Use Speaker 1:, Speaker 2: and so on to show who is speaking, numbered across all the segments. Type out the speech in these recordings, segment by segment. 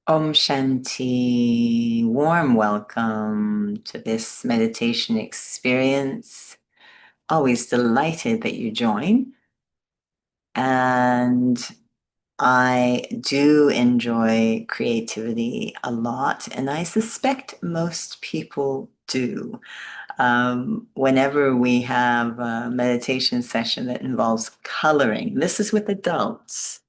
Speaker 1: Om Shanti, warm welcome to this meditation experience. Always delighted that you join. And I do enjoy creativity a lot, and I suspect most people do. Whenever we have a meditation session that involves coloring, this is with adults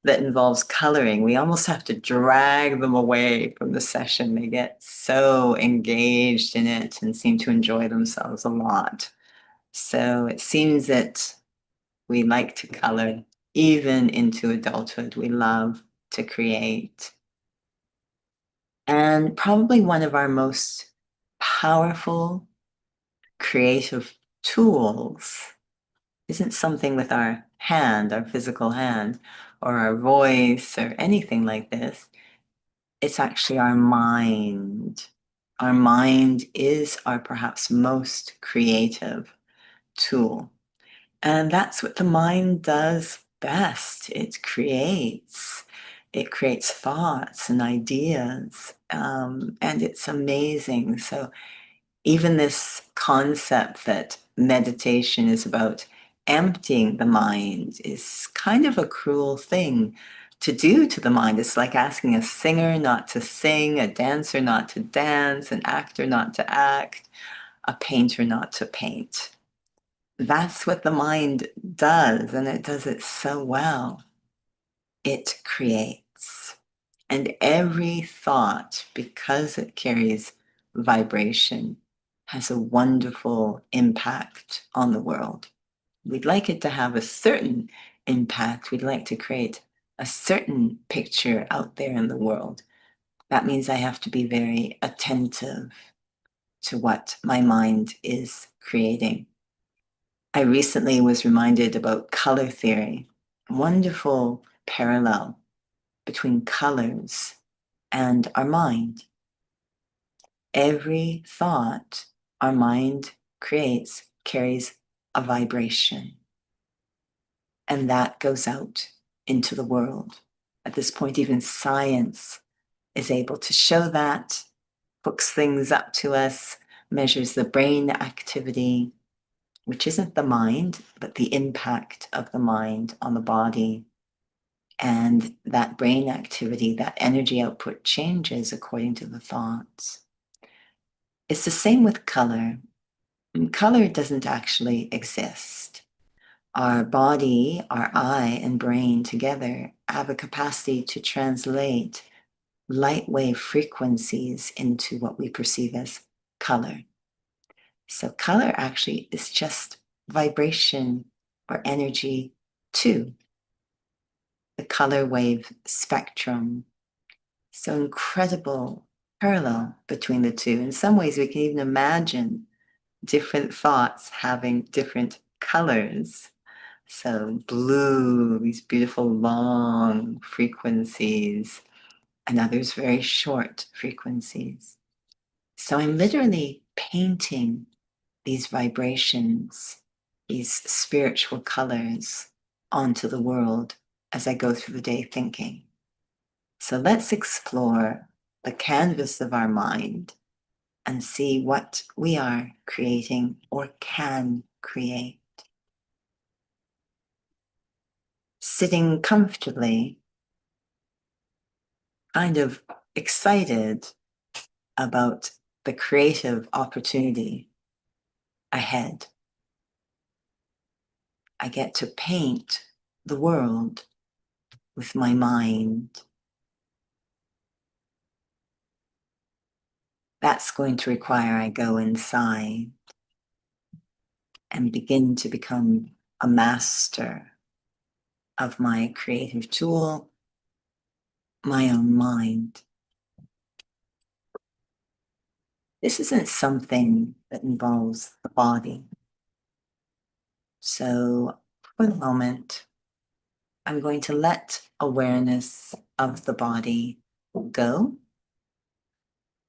Speaker 1: that involves coloring, we almost have to drag them away from the session. They get so engaged in it and seem to enjoy themselves a lot. So it seems that we like to color even into adulthood. We love to create. And probably one of our most powerful creative tools isn't something with our hand, our physical hand, or our voice, or anything like this. It's actually our mind. Our mind is our perhaps most creative tool. And that's what the mind does best. It creates. It creates thoughts and ideas. And it's amazing. So even this concept that meditation is about emptying the mind is kind of a cruel thing to do to the mind. It's like asking a singer not to sing, a dancer not to dance, an actor not to act, a painter not to paint. That's what the mind does, and it does it so well. It creates. And every thought, because it carries vibration, has a wonderful impact on the world. We'd like it to have a certain impact. We'd like to create a certain picture out there in the world. That means I have to be very attentive to what my mind is creating. I recently was reminded about color theory, wonderful parallel between colors and our mind. Every thought our mind creates carries a vibration, and that goes out into the world. At this point, even science is able to show that, hooks things up to us, measures the brain activity, which isn't the mind, but the impact of the mind on the body. And that brain activity, that energy output changes according to the thoughts. It's the same with color. Color doesn't actually exist. Our body, our eye, and brain together have a capacity to translate light wave frequencies into what we perceive as color. So color actually is just vibration or energy too. The color wave spectrum. So incredible parallel between the two. In some ways, we can even imagine different thoughts having different colors. So blue, these beautiful long frequencies, and others very short frequencies. So I'm literally painting these vibrations, these spiritual colors onto the world as I go through the day thinking. So let's explore the canvas of our mind and see what we are creating or can create. Sitting comfortably, kind of excited about the creative opportunity ahead. I get to paint the world with my mind. That's going to require I go inside and begin to become a master of my creative tool, my own mind. This isn't something that involves the body. So for the moment, I'm going to let awareness of the body go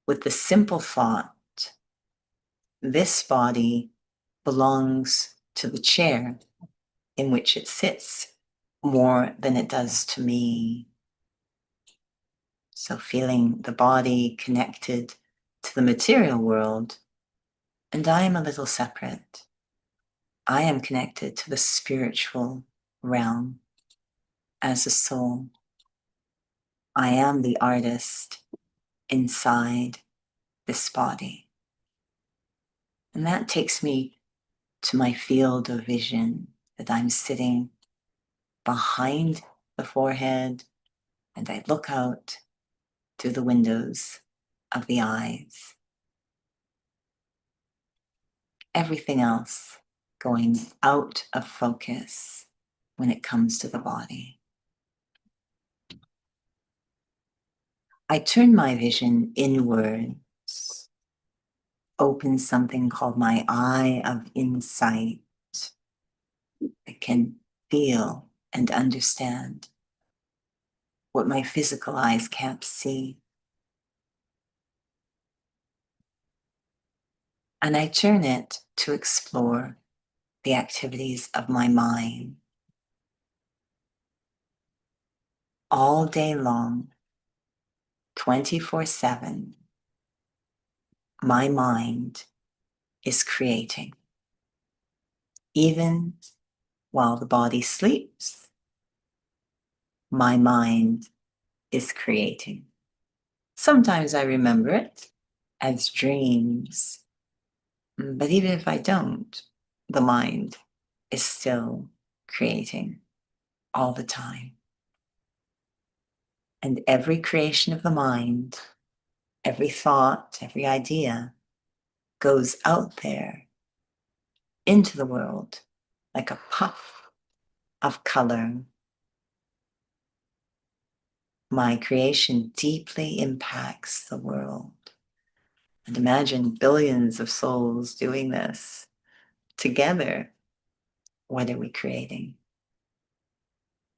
Speaker 1: with the simple thought, this body belongs to the chair in which it sits more than it does to me. So feeling the body connected to the material world, and I am a little separate. I am connected to the spiritual realm as a soul. I am the artist inside this body. And that takes me to my field of vision, that I'm sitting behind the forehead and I look out through the windows of the eyes. Everything else going out of focus when it comes to the body. I turn my vision inwards, open something called my eye of insight. I can feel and understand what my physical eyes can't see. And I turn it to explore the activities of my mind. All day long, 24/7, my mind is creating. Even while the body sleeps, my mind is creating. Sometimes I remember it as dreams, but even if I don't, the mind is still creating all the time. And every creation of the mind, every thought, every idea goes out there into the world like a puff of color. My creation deeply impacts the world. And imagine billions of souls doing this together. What are we creating?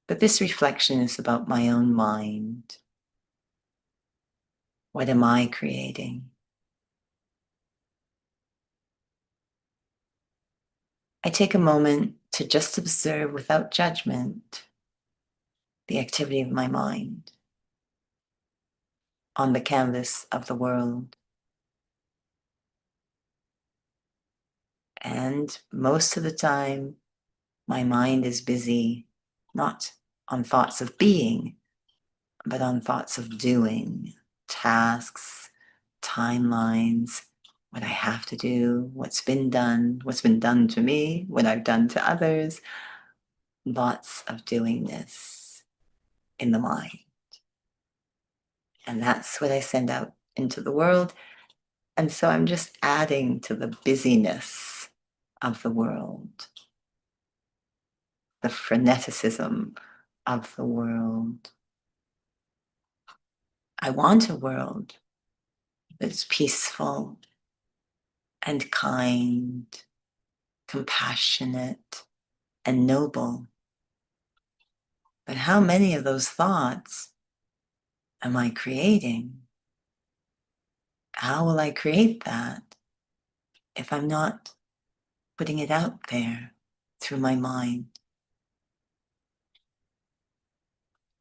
Speaker 1: But this reflection is about my own mind. What am I creating? I take a moment to just observe without judgment the activity of my mind on the canvas of the world. And most of the time, my mind is busy, not on thoughts of being, but on thoughts of doing, tasks, timelines, what I have to do, what's been done to me, what I've done to others. Lots of doingness in the mind. And that's what I send out into the world. And so I'm just adding to the busyness of the world, the freneticism of the world. I want a world that's peaceful and kind, compassionate and noble. But how many of those thoughts am I creating? How will I create that if I'm not putting it out there through my mind?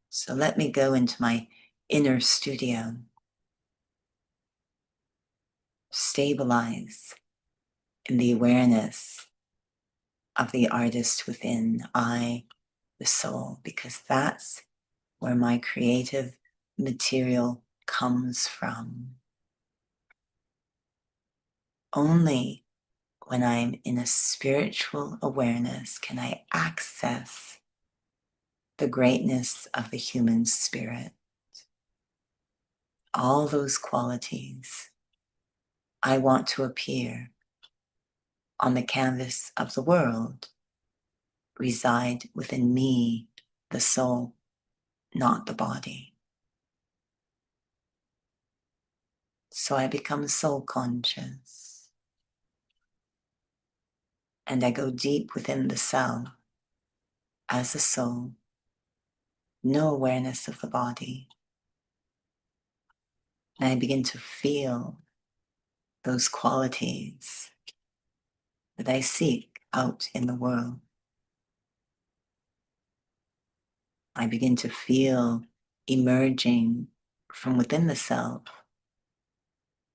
Speaker 1: So let me go into my inner studio, stabilize in the awareness of the artist within, I, the soul, because that's where my creative material comes from. Only when I'm in a spiritual awareness can I access the greatness of the human spirit. All those qualities I want to appear on the canvas of the world reside within me, the soul, not the body. So I become soul conscious and I go deep within the self as a soul, no awareness of the body. And I begin to feel those qualities that I seek out in the world. I begin to feel emerging from within the self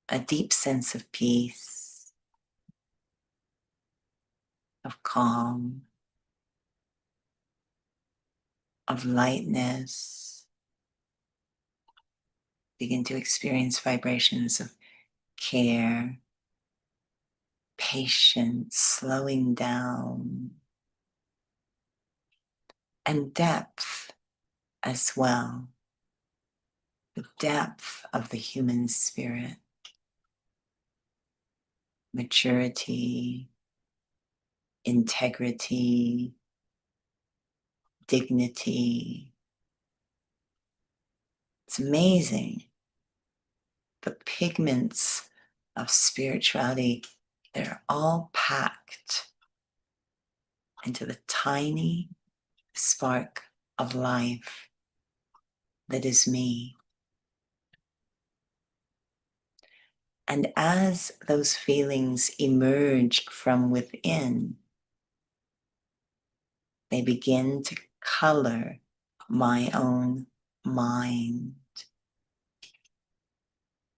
Speaker 1: a deep sense of peace, of calm, of lightness. Begin to experience vibrations of care, patience, slowing down, and depth as well. The depth of the human spirit, maturity, integrity, dignity. It's amazing. The pigments of spirituality, they're all packed into the tiny spark of life that is me. And as those feelings emerge from within, they begin to color my own mind.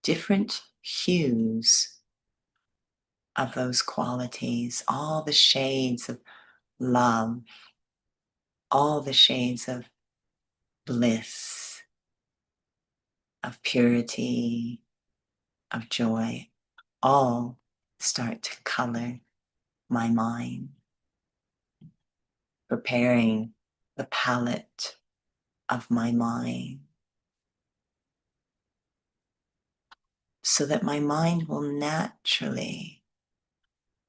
Speaker 1: Different hues of those qualities, all the shades of love, all the shades of bliss, of purity, of joy, all start to color my mind, preparing the palette of my mind so that my mind will naturally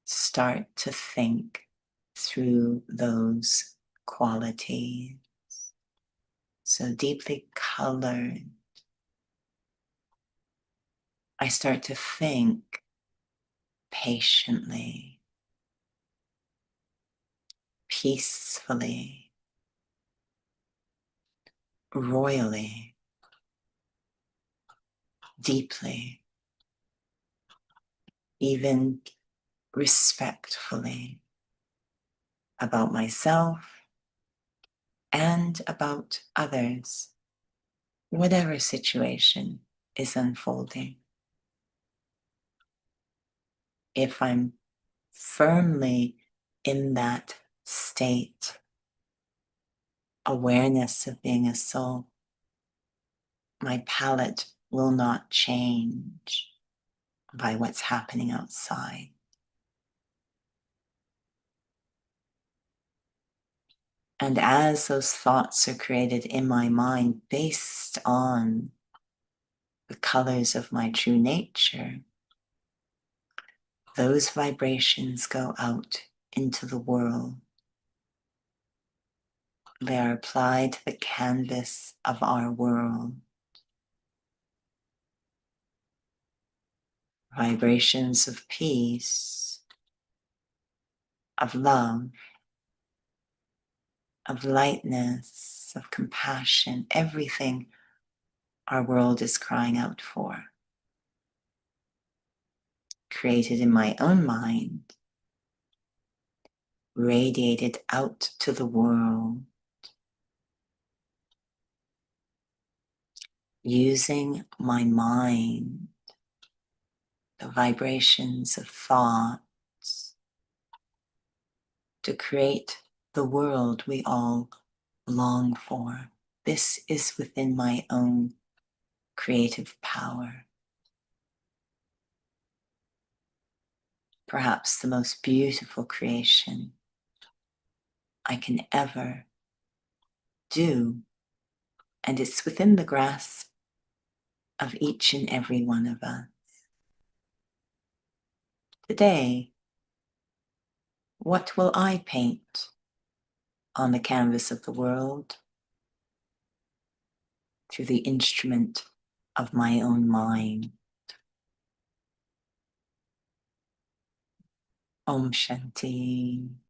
Speaker 1: start to think through those qualities. So deeply colored, I start to think patiently, peacefully, royally, deeply, even respectfully about myself and about others, whatever situation is unfolding. If I'm firmly in that state, awareness of being a soul, my palette will not change by what's happening outside. And as those thoughts are created in my mind based on the colors of my true nature, those vibrations go out into the world. They are applied to the canvas of our world. Vibrations of peace, of love, of lightness, of compassion, everything our world is crying out for. Created in my own mind, radiated out to the world, using my mind, the vibrations of thoughts, to create the world we all long for. This is within my own creative power. Perhaps the most beautiful creation I can ever do, and it's within the grasp of each and every one of us. Today, what will I paint on the canvas of the world through the instrument of my own mind? Om Shanti.